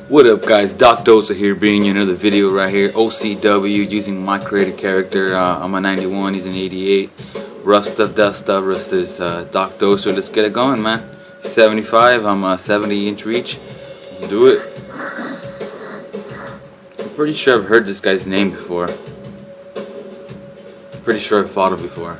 What up, guys? Doze here, bringing you another video right here. OCW, using my created character. I'm a 91, he's an 88. RuffstaDuffsta, Rusta's Doze. Let's get it going, man. 75, I'm a 70-inch reach. Let's do it. I'm pretty sure I've heard this guy's name before. Pretty sure I've fought him before.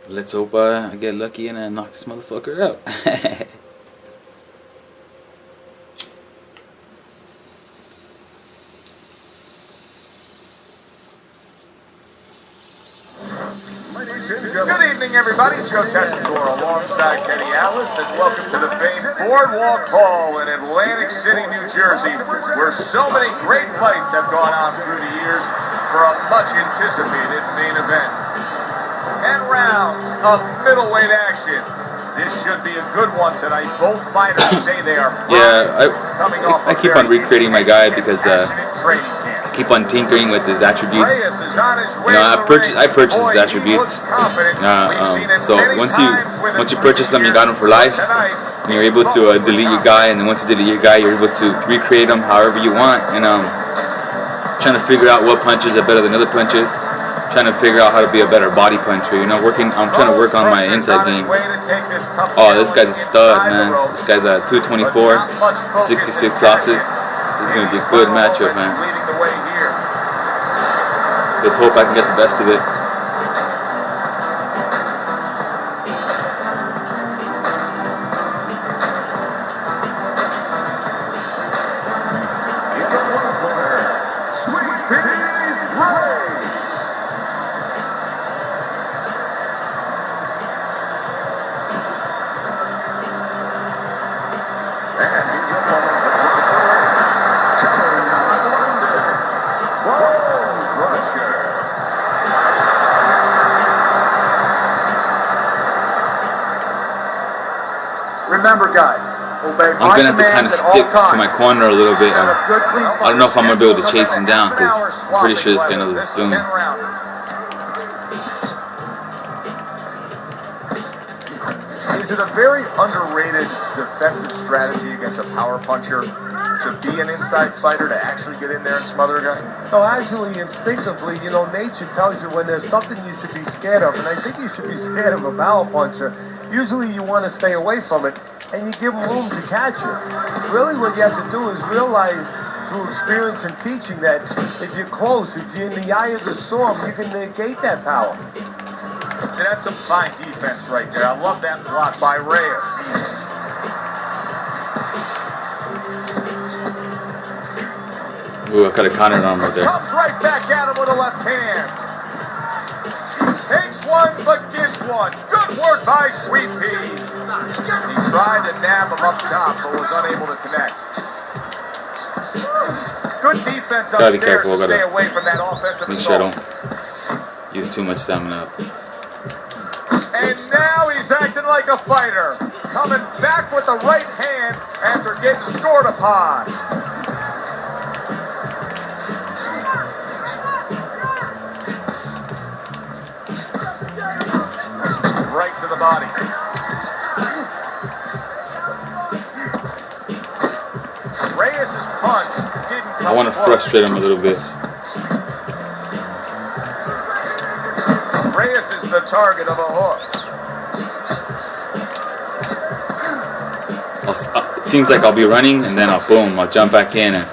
Let's hope I get lucky and I knock this motherfucker out. Good evening, everybody. Joe Tessitore alongside Kenny Atlas, and welcome to the famed Boardwalk Hall in Atlantic City, New Jersey, where so many great fights have gone on through the years for a much-anticipated main event. 10 rounds of middleweight action. This should be a good one tonight. Both fighters say they are coming off I keep on recreating my guy because I keep on tinkering with his attributes. You know, I purchase his attributes. So once you purchase them, you got them for life, and you're able to delete your guy. And then once you delete your guy, you're able to recreate them however you want. And trying to figure out what punches are better than other punches. Trying to figure out how to be a better body puncher. You know, I'm trying to work on my inside game. Oh, this guy's a stud, man. This guy's at 224, 66 losses. This is gonna be a good matchup, man. Let's hope I can get the best of it. Remember, guys, I'm going to have to kind of stick to my corner a little bit. I don't know if I'm going to be able to chase him down because I'm pretty sure this guy knows what he's doing. Is it a very underrated defensive strategy against a power puncher to be an inside fighter, to actually get in there and smother a guy? No, actually, instinctively, you know, nature tells you when there's something you should be scared of, and I think you should be scared of a power puncher. Usually you want to stay away from it, and you give them room to catch you. Really what you have to do is realize through experience and teaching that if you're close, if you're in the eye of the storm, you can negate that power. See, that's some fine defense right there. I love that block by Reyes. Ooh, I could have countered on him right there. Comes right back at him with a left hand. Takes one, but gives one. Good work by Sweet Pea. He tried to nab him up top, but was unable to connect. Good defense up Gotta be there careful. to stay away from that offensive Make sure I don't use too much stamina up. And now he's acting like a fighter. Coming back with the right hand after getting scored upon. Right to the body. Reyes' punch didn't come I want to frustrate him a little bit. Reyes is the target of a hook. It seems like I'll be running and then I'll jump back in and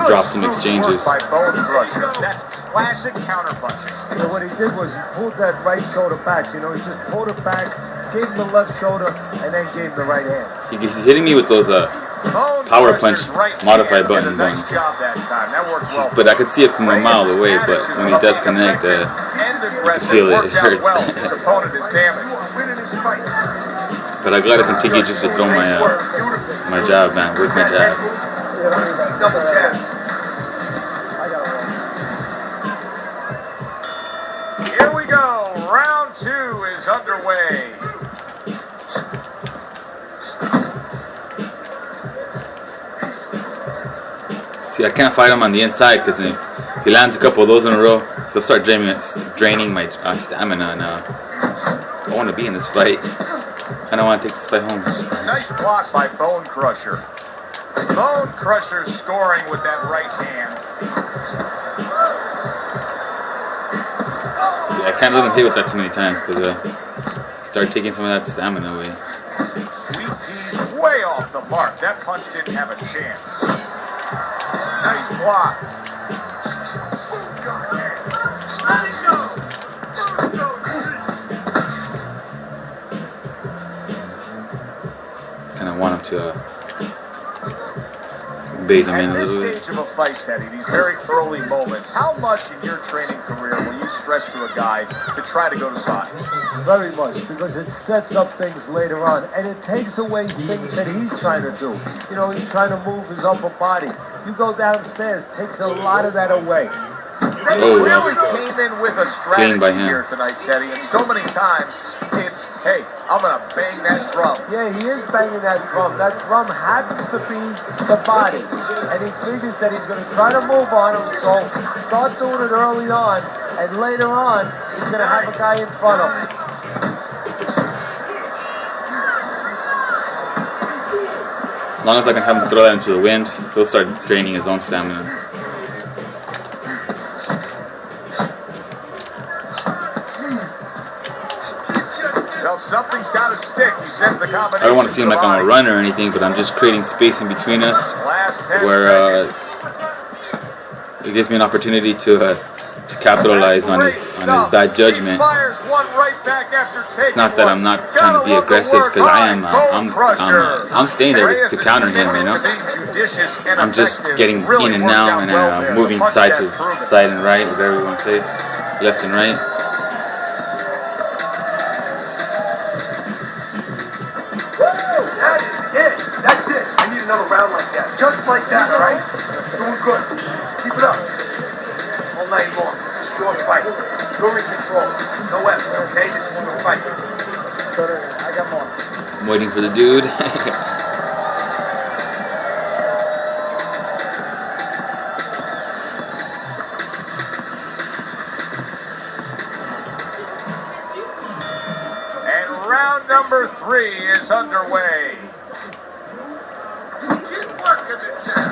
drop some exchanges. By bone crusher. That's classic counter punching. So what he did was he pulled that right shoulder back. You know, he just pulled it back, gave him the left shoulder, and then gave him the right hand. He's hitting me with those power punch modified button ones. But I could see it from a mile away, but when he does connect, you can feel it. It hurts. But I gotta continue just to throw my jab, man. Work my jab. Double jab. Here we go. Round 2 is underway. See, I can't fight him on the inside because if he lands a couple of those in a row, he'll start draining my stamina, and I want to be in this fight. I don't want to take this fight home. Nice block by Bone Crusher. Bone Crusher scoring with that right hand. Yeah, I can't let him hit with that too many times because start taking some of that stamina away. Sweet Pea's way off the mark. That punch didn't have a chance. Nice block. Kind of want him to bait him in a little bit. At this stage of a fight, Teddy, these very early moments, how much in your training career will you stress to a guy to try to go to the body? Very much, because it sets up things later on, and it takes away things that he's trying to do. You know, he's trying to move his upper body. You go downstairs, takes a lot of that away. They really came in with a strategy here tonight, Teddy, and so many times it's, hey, I'm going to bang that drum. Yeah, he is banging that drum. That drum happens to be the body, and he figures that he's going to try to move on him, so start doing it early on, and later on, he's going to have a guy in front of him. As long as I can have him throw that into the wind, he'll start draining his own stamina. Well, something's got to stick. He sends the combination. I don't want to seem like I'm a runner or anything, but I'm just creating space in between us where it gives me an opportunity to capitalize on his bad judgment. It's not that I'm not trying to be aggressive, because I am. I'm staying there to counter him, you know. I'm just getting in and out and moving side to side and right, whatever you want to say, left and right. That is it. That's it. I need another round like that. Just like that, right? Doing good. Keep it up. All night long. This is your fight. You're in control. No effort, okay? This is your fight. I got more. I'm waiting for the dude. And round number 3 is underway.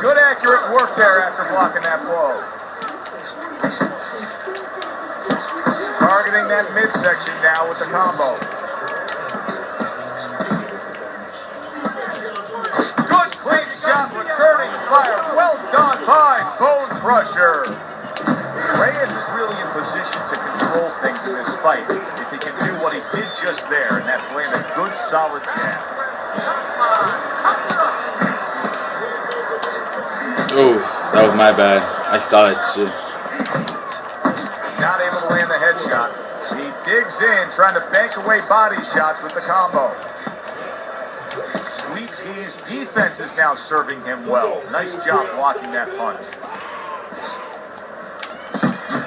Good accurate work there after blocking that blow. Targeting that midsection now with the combo. Good clean shot, returning fire. Well done by Bone Crusher. Reyes is really in position to control things in this fight if he can do what he did just there, and that's land a good solid jab. Oh, that was my bad. I saw that shit. Not able to land the headshot. He digs in, trying to bank away body shots with the combo. Sweet Pea's defense is now serving him well. Nice job blocking that punch.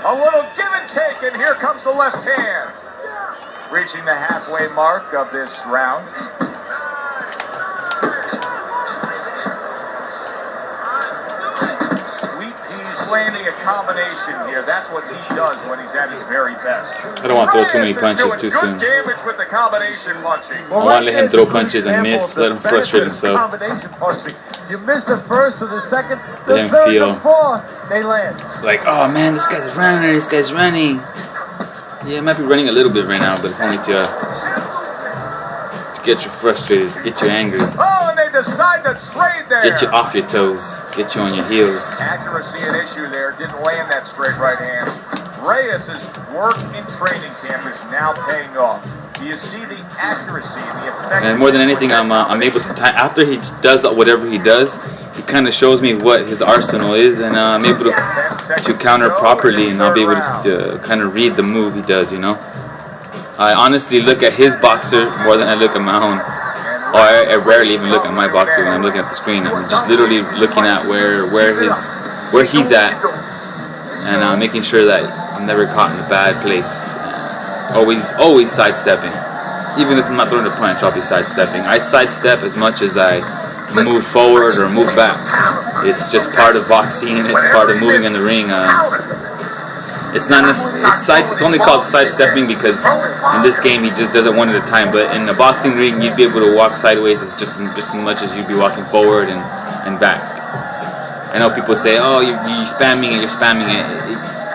A little give and take, and here comes the left hand. Reaching the halfway mark of this round. Landing a combination here. That's what he does when he's at his very best. I don't want to throw too many punches too soon. Good damage with the combination punching. I want to let him throw punches and miss, let him frustrate himself. Combination punching. You miss the first or the second, Let the him third, feel the fourth, they land. like, oh man, this guy's running, this guy's running. Yeah, I might be running a little bit right now, but it's only to get you frustrated, get you angry. Oh, and they decide to trade there. Get you off your toes, get you on your heels. Accuracy an issue there. Didn't land that straight right hand. Reyes' work in training camp is now paying off. Do you see the accuracy and the effect? And more than anything, I'm able to time after he does whatever he does. He kind of shows me what his arsenal is, and I'm able to counter properly, and I'll be able to kind of read the move he does. You know, I honestly look at his boxer more than I look at my own. Or I rarely even look at my boxer when I'm looking at the screen. I'm just literally looking at where he's at, and making sure that I'm never caught in a bad place. Always sidestepping. Even if I'm not throwing a punch, I'll be sidestepping. I sidestep as much as I move forward or move back. It's just part of boxing. It's part of moving in the ring. It's not necessarily, it's only called sidestepping because in this game he just does it one at a time. But in the boxing ring, you'd be able to walk sideways just as much as you'd be walking forward and back. I know people say, "Oh, you're spamming it. You're spamming it."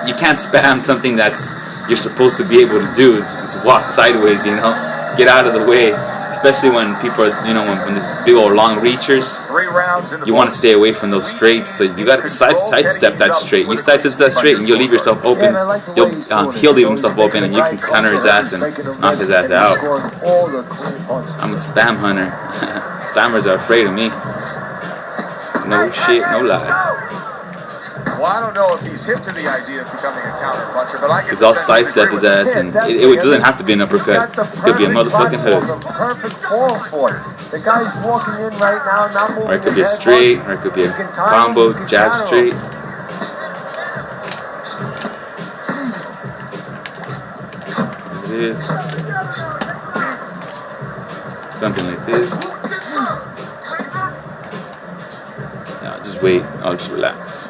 You can't spam something that's you're supposed to be able to do. Is walk sideways. You know, get out of the way. Especially when people are, you know, when there's big old long reachers, you want to stay away from those straights. So you got to sidestep that straight. You sidestep that straight, and you'll leave yourself open. He'll leave himself open, and you can counter his ass and knock his ass out. I'm a spam hunter. Spammers are afraid of me. No shit, no lie. Well, I don't know if he's hip to the idea of becoming a counter puncher, but I can. Because I'll sidestep his ass, and it doesn't have to be an uppercut. It could be a motherfucking hook. Perfect form for it. The guy's walking in right now, not moving. Or it could be a straight, or it could be a combo, jab straight. There it is. Something like this. Yeah, just wait. I'll just relax.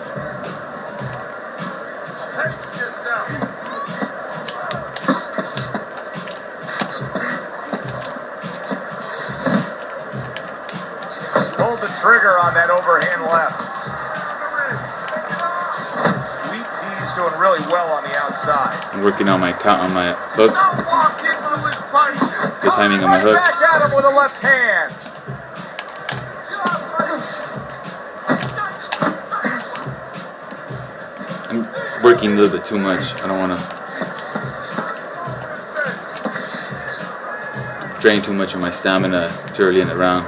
Pulled the trigger on that overhand left. Sweet Pea's doing really well on the outside. I'm working on my hooks. Good timing on my hooks. Back at him with a left hand. I'm working a little bit too much. I don't want to drain too much of my stamina too early in the round.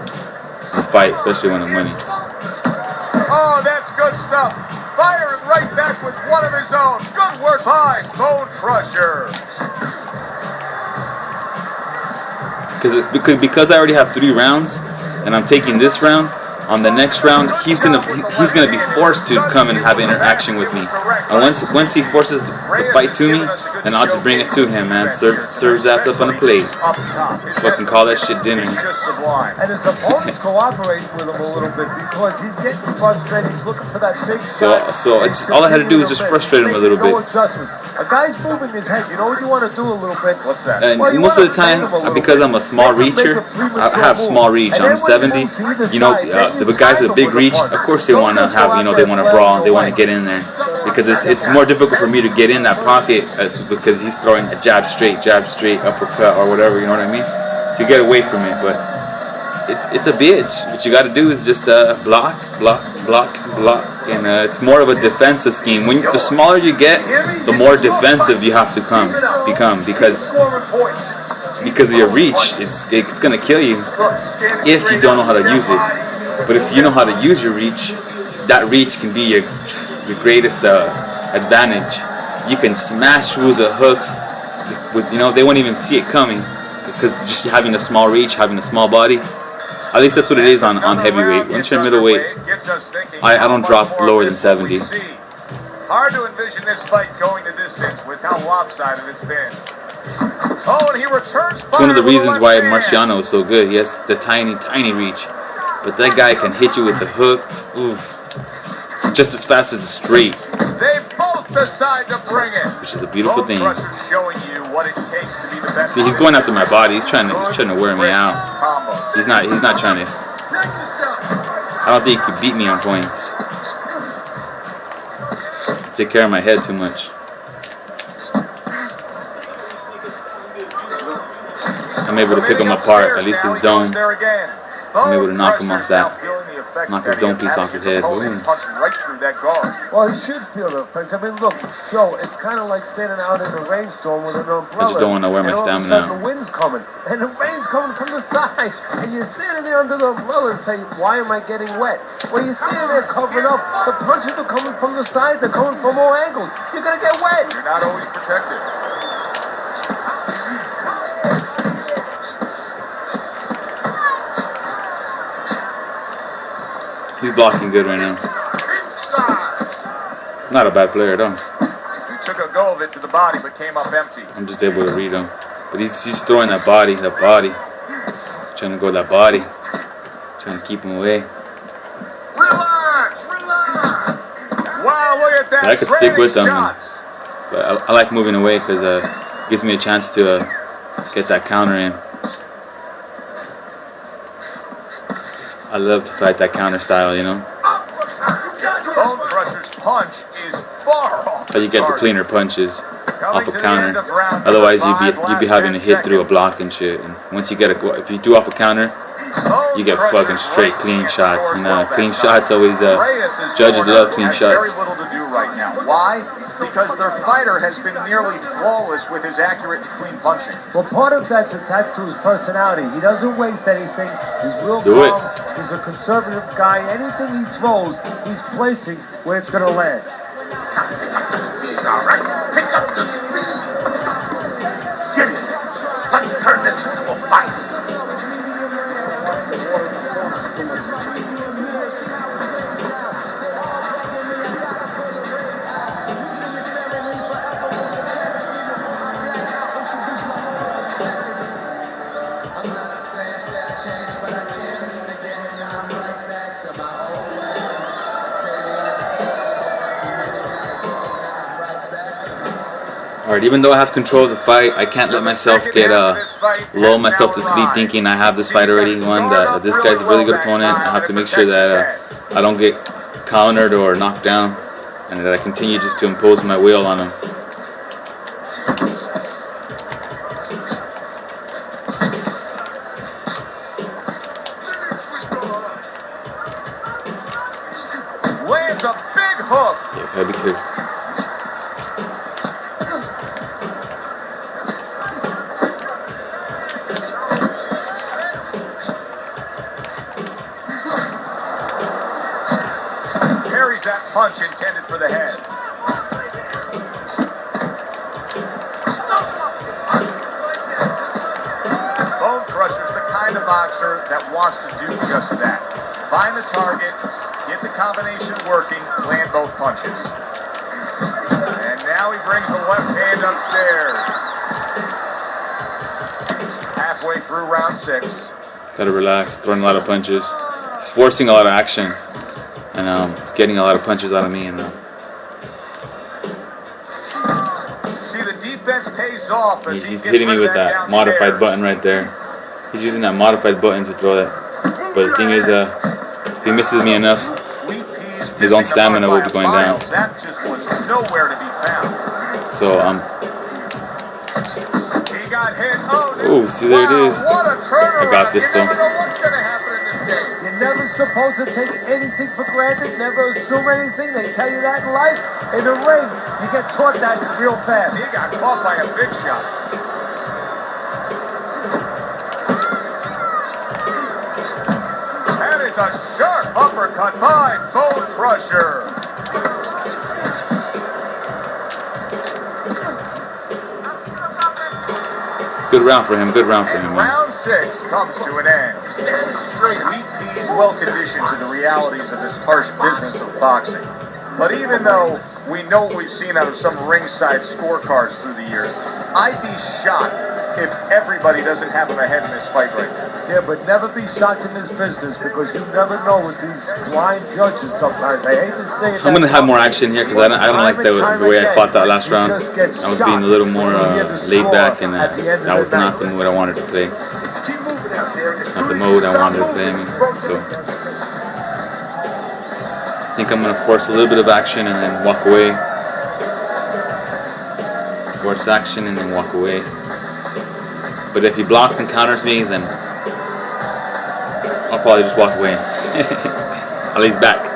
In the fight, especially when I'm winning. Oh, that's good stuff. Firing right back with one of his own. Good work by Bone Crusher. Because I already have 3 rounds, and I'm taking this round. On the next round, he's gonna be forced to come and have interaction with me. And once he forces the fight to me, then I'll just bring it to him, man. Serve his ass up on a plate. Fucking call that shit dinner. And his opponent's cooperating with him a little bit because he's getting frustrated. He's looking for that big shot. So all I had to do was just frustrate him a little bit. A guy's moving his head. You know what you want to do a little bit? What's that? And most of the time, because I'm a small reacher, I have small reach. I'm 70. You know, the guys with big reach, of course they want to have, you know, they want to brawl, they want to get in there. Because it's more difficult for me to get in that pocket because he's throwing a jab straight, uppercut, or whatever, you know what I mean? To get away from it. But it's a bitch. What you got to do is just block. And it's more of a defensive scheme. The smaller you get, the more defensive you have to become because of your reach. It's going to kill you if you don't know how to use it. But if you know how to use your reach, that reach can be your greatest advantage. You can smash fools with hooks. You know, they won't even see it coming because just having a small reach, having a small body. At least that's what it is on heavyweight. Once you're middleweight, I don't drop lower than 70. Hard to envision this fight going the distance with how lopsided it's been. Oh, and he returns fire. It's one of the reasons why Marciano is so good. He has the tiny reach. But that guy can hit you with the hook, just as fast as a straight. They both decide to bring it. Which is a beautiful thing. Showing you what it takes to be the best. See, he's going after my body. He's trying to wear me out. He's not trying to. I don't think he can beat me on points. Take care of my head too much. I'm able to pick him apart. At least his dome. I'm able to knock him off that. Knock his dome piece off his head. Boom. Well, he should feel the effects. I mean, look, Joe, it's kind of like standing out in a rainstorm with an umbrella. I just don't want to wear my stamina out. The wind's coming, and the rain's coming from the side, and you're standing there under the umbrella and say, why am I getting wet? Well, you're standing there covering up. The punches are coming from the side. They're coming from all angles. You're going to get wet. You're not always protected. He's blocking good right now. He's not a bad player at all. He took a go of it to the body, but came up empty. I'm just able to read him. But he's throwing that body. Trying to go that body. Trying to keep him away. Relax. that I could stick with them, shots. but I like moving away because it gives me a chance to get that counter in. I love to fight that counter style, you know. Bone Crusher's punch is far off. How you get the cleaner punches off a counter. Otherwise, you'd be having to hit through a block and shit. And once you get if you do off a counter, you get fucking straight clean shots. And clean shots always judges love clean shots. Very little to do right now. Why? Because their fighter has been nearly flawless with his accurate and clean punching. Well, part of that's attached to his personality. He doesn't waste anything. He's real calm. He's a conservative guy. Anything he throws, he's placing where it's going to land. All right, pick up the speed. Get it. Let's turn this into a fight. Alright, even though I have control of the fight, I can't let myself get lull myself to sleep thinking I have this fight already won. That this guy's a really good opponent. I have to make sure that I don't get countered or knocked down, and that I continue just to impose my will on him. Lands a big hook. Yeah, gotta be careful. That punch intended for the head. Bone Crusher's the kind of boxer that wants to do just that. Find the target, get the combination working, land both punches. And now he brings the left hand upstairs. Halfway through round 6. Gotta relax, throwing a lot of punches. He's forcing a lot of action. And it's getting a lot of punches out of me. And see, the defense pays off. As he's hitting me with that modified button right there. He's using that modified button to throw that. But the thing is, if he misses me enough, his own stamina will be going down. That just was nowhere to be found. So he got hit. Oh, see, there it is. What a turnaround. I got this though. You never know what's going to happen in this game. You're never supposed to take anything for granted, never assume anything. They tell you that in life. In the ring, you get taught that real fast. He got caught by a big shot. That is a sharp uppercut by Bone Crusher. good round for him. Good round for him. Man. Round 6 comes to an end. Sweet Pea's well conditioned to the realities of this harsh business of boxing. But even though we know what we've seen out of some ringside scorecards through the years, I'd be shocked if everybody doesn't have him ahead in this fight right now. Yeah, but never be shocked in this business because you never know with these blind judges sometimes. I hate to say it. I'm going to have more action here because I don't like the way I fought that last round. I was being a little more laid back, and that was not the mode I wanted to play. Not the mode I wanted to play. So I think I'm going to force a little bit of action and then walk away. Force action and then walk away. But if he blocks and counters me, then I'll probably just walk away. At least back.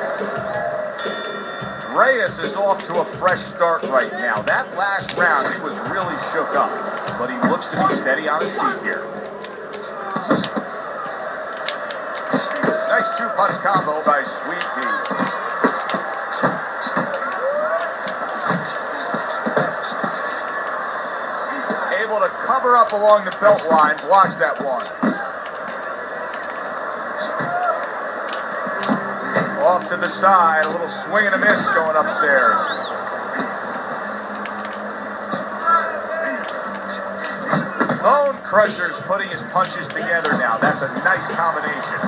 Reyes is off to a fresh start right now. That last round, he was really shook up, but he looks to be steady on his feet here. Nice two-punch combo by Sweet Pea. Able to cover up along the belt line, blocks that one. Off to the side, a little swing and a miss going upstairs. Bone Crusher's putting his punches together now. That's a nice combination.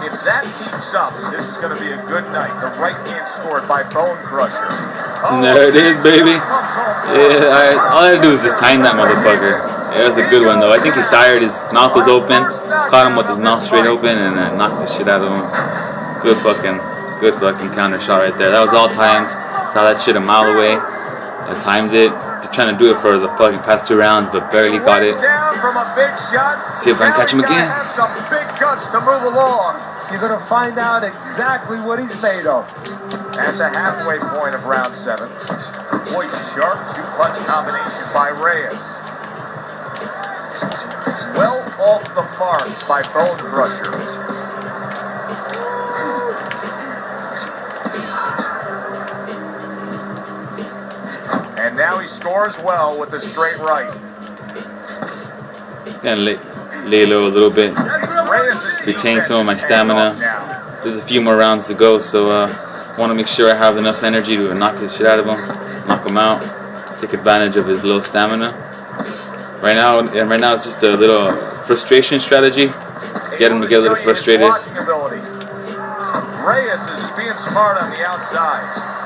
If that keeps up, this is going to be a good night. The right hand scored by Bone Crusher. Oh, there it is, baby. Yeah, all I had to do was just time that motherfucker. Yeah, it was a good one though. I think he's tired. His mouth was open. Caught him with his mouth straight open and knocked the shit out of him. Good fucking counter shot right there. That was all timed. Saw that shit a mile away. I timed it. Trying to do it for the fucking past 2 rounds, but barely got it. See if I can catch him again. Some big guts to move along. You're going to find out exactly what he's made of. At the halfway point of round 7, boy, sharp 2-punch combination by Reyes. Well off the mark by Bone Crusher. And now he scores well with the straight right. Gonna lay low a little bit. Retain some of my stamina. There's a few more rounds to go, so I want to make sure I have enough energy to knock the shit out of him, knock him out, take advantage of his low stamina. Right now it's just a little frustration strategy. Get him to get a little frustrated. Reyes is just being smart on the outside.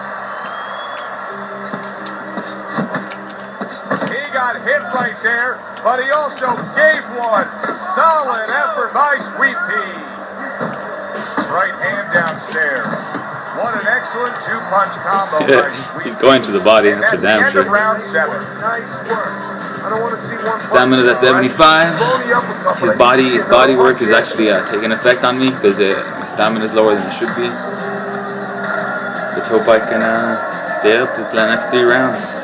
Got hit right there, but he also gave one. Solid effort by Sweet Pea. Right hand downstairs. What an excellent 2-punch combo by Sweet Pea. He's going to the body, that's for damn sure. Round 7. Nice work. I don't want to see one Stamina's at 75. His body work is actually taking effect on me because my stamina is lower than it should be. Let's hope I can stay up to the next 3 rounds.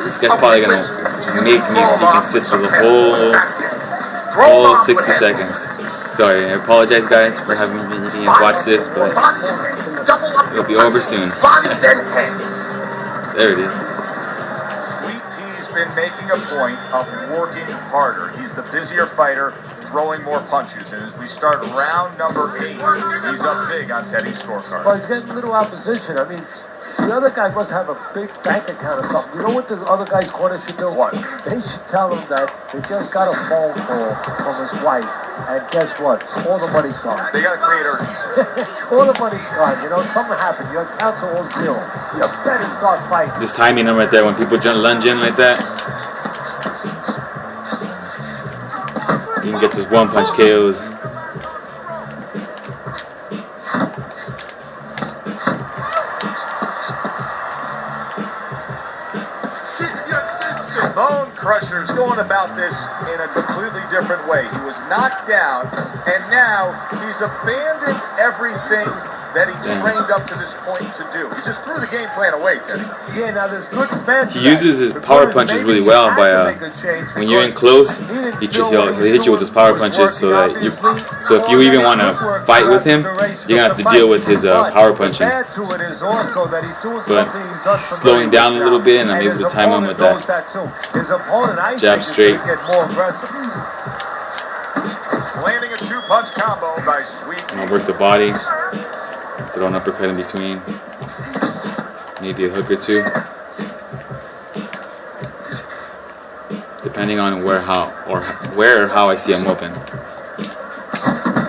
This guy's probably gonna make me if he can sit through the whole 60 seconds. Sorry, I apologize guys for having me watch this, but it'll be over soon. There it is. Sweet Pea's been making a point of working harder. He's the busier fighter, throwing more punches, and as we start round number 8, he's up big on Teddy's scorecard. Well, he's getting a little opposition. I mean, the other guy must have a big bank account or something. You know what the other guy's corner should do? What? They should tell him that they just got a phone call from his wife, and guess what? All the money's gone. They got to create urgency. All the money's gone. You know, something happened. Your accounts are all zero. You better start fighting. Just timing them right there when people lunge in like that. You can get those 1-punch KOs. Bone Crusher's going about this in a completely different way. He was knocked down, and now he's abandoned everything that he trained up to this point to do. He just threw the game plan away, Teddy. Yeah, now there's good fans. He uses his power punches really well by when you're in close, he'll hit you with his power punches so that if you even want to fight with him, you're gonna have to deal with his power punching. But slowing down a little bit, and I'm able to time him with that jab straight. Landing a 2-punch combo by Sweet. And I'll work the body, throw an uppercut in between, maybe a hook or 2. Depending on where or how I see him open.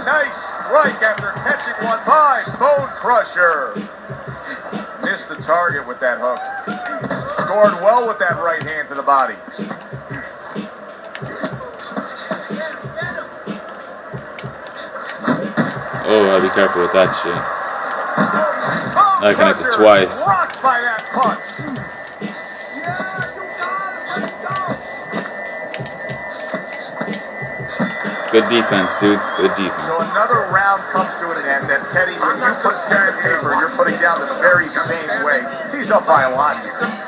Nice strike after catching one by Bone Crusher. Missed the target with that hook. Scored well with that right hand to the body. Oh, I'll be careful with that shit. I connected twice. Rocked by that punch. Good defense, dude. Good defense. So another round comes to an end, and Teddy, when you put pen and paper, you're putting down the very same way. He's up by a lot.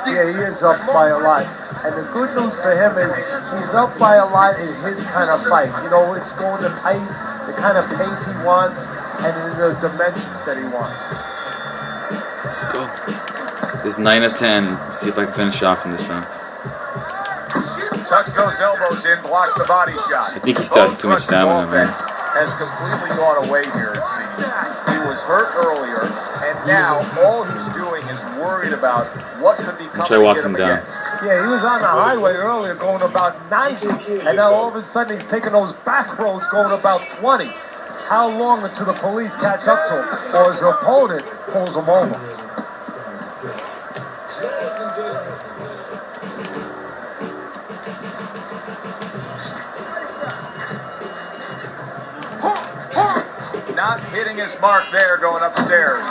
Yeah, he is up by a lot. And the good news for him is he's up by a lot in his kind of fight. You know, it's going to tight, the kind of pace he wants, and in the dimensions that he wants. Let's go. This is 9 of 10. Let's see if I can finish off in this round. Tucks those elbows in, blocks the body shot. I think he still has too much stamina, man. Has completely gone away here, it seems. He was hurt earlier, and now all he's doing is worried about what could be coming Try to walk get him him down. again. Yeah, he was on the highway earlier going about 90, and now all of a sudden he's taking those back roads going about 20. How long until the police catch up to him, or his opponent pulls him over? Not hitting his mark there going upstairs.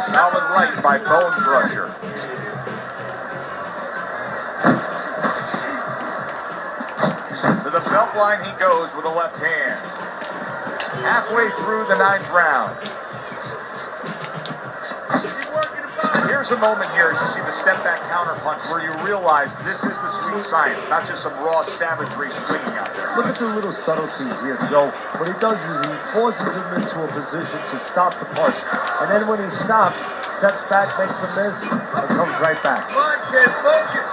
Solid right by Bone Crusher. To the belt line he goes with a left hand. Halfway through the 9th round. Here's a moment here as you see the step back counter punch where you realize this is the sweet science, not just some raw savagery swinging out there. Look at the little subtleties here, Joe. What he does is he forces him into a position to stop the punch. And then when he stops, steps back, makes a miss, and comes right back. Come on, kid, focus.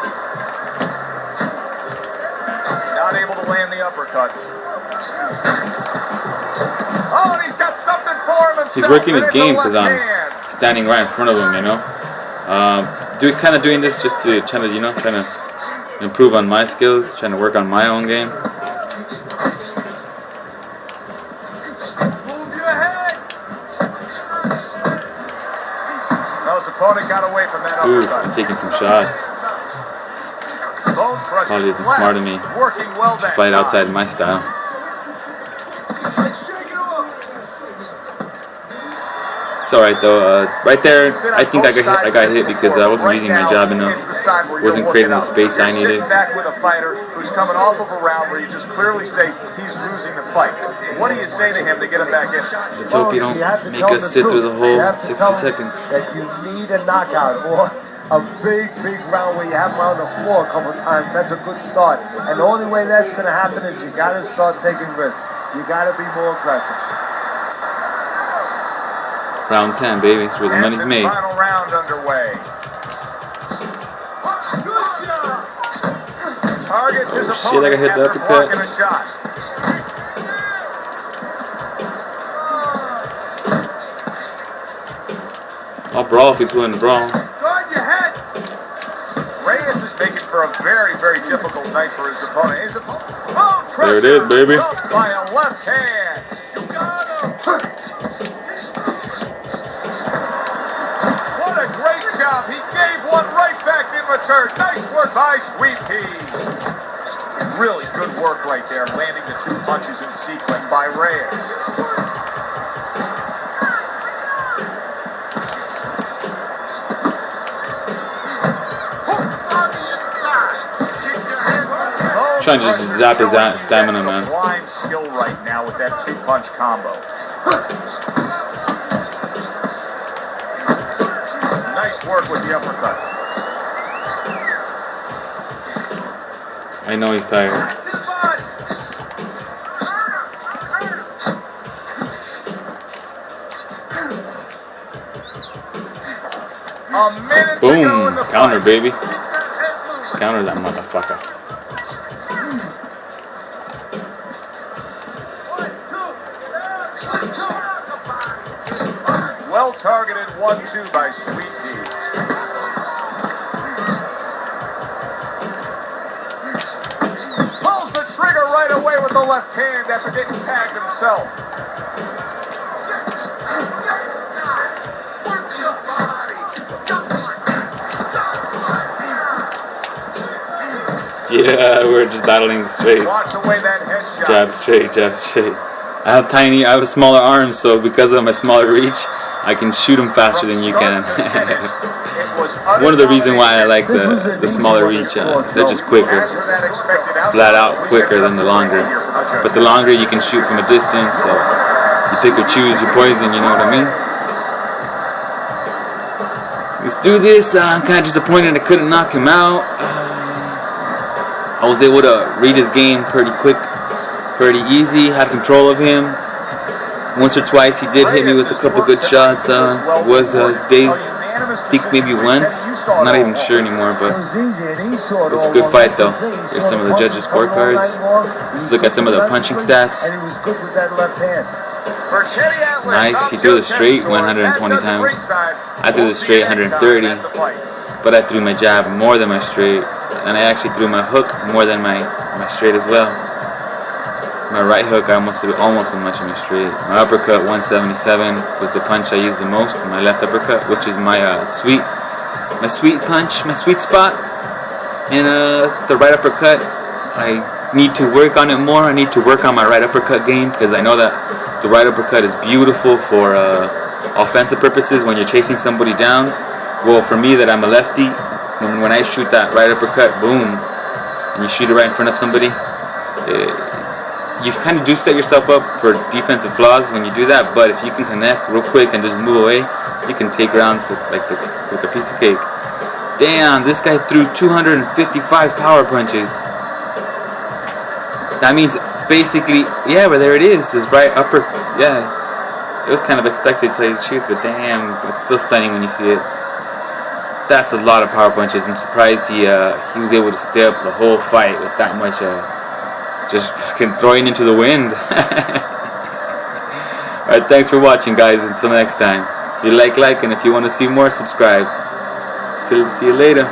Not able to land the uppercut. Oh, and he's got something for him himself. He's working his game because I'm standing right in front of him, you know. Kind of doing this just to trying to improve on my skills, trying to work on my own game. Move your head. Well, his opponent got away from that uppercut. Ooh, taking some shots. Probably been smart of me to fight outside my style. It's alright though. Right there, I think I got hit because I wasn't using my jab enough. Wasn't creating the space I needed. Back with a fighter who's coming off of a round where you just clearly say he's losing the fight. What do you say to him to get him back in? Let's hope you don't make us sit through the whole 60 seconds. That you need a knockout, or a big round where you have him on the floor a couple of times. That's a good start. And the only way that's going to happen is you got to start taking risks. You got to be more aggressive. Round 10, baby. It's where the money's made. Final round underway. Targets his opponent. Shit, I got hit the uppercut. A shot. I'll brawl if he's willing to brawl. Guard your head. Reyes is making for a very difficult night for his opponent. There it is, baby. By a left hand. You got him. What a great job. He gave one right back in return. Nice work by Sweet Pea. Really good work right there, landing the 2 punches in sequence by Reyes. Trying to just zap his stamina, man. Blind skill right now with that 2-punch combo. Nice work with the uppercut. I know he's tired. A minute Boom! to go in the Counter, fight. baby. Counter that motherfucker. Well targeted 1-2 by Sweet Pea. Pulls the trigger right away with the left hand after getting tagged himself. Yeah, we're just battling straight. Watch away that headshot. Jab straight, jab straight. I have smaller arms, so because of my smaller reach, I can shoot them faster than you can. One of the reasons why I like the smaller reach, they're just quicker. Flat out quicker than the longer. But the longer you can shoot from a distance, so you pick or choose your poison, you know what I mean? Let's do this. I'm kind of disappointed I couldn't knock him out. I was able to read his game pretty quick, pretty easy, had control of him. Once or twice he did hit me with a couple good shots. Was Doze, I think maybe once. I'm not even sure anymore, but it was a good fight though. Here's some of the judges' scorecards. Let's look at some of the punching stats. And he was good with that left hand. Nice. He threw the straight 120 times. I threw the straight 130, but I threw my jab more than my straight, and I actually threw my hook more than my straight as well. My right hook, I almost threw almost as much as my straight. My uppercut 177 was the punch I used the most. My left uppercut, which is my sweet punch, my sweet spot. And the right uppercut, I need to work on it more. I need to work on my right uppercut game, because I know that the right uppercut is beautiful for offensive purposes when you're chasing somebody down. Well, for me, that I'm a lefty, when I shoot that right uppercut, boom, and you shoot it right in front of somebody, you kind of do set yourself up for defensive flaws when you do that. But if you can connect real quick and just move away, you can take rounds like a piece of cake. Damn, this guy threw 255 power punches. That means basically, yeah, but there it is, his right upper. Yeah, it was kind of expected to tell you the truth, but damn, it's still stunning when you see it. That's a lot of power punches. I'm surprised he was able to stay up the whole fight with that much just fucking throwing into the wind. Alright, thanks for watching, guys. Until next time. If you like, and if you want to see more, subscribe. See you later.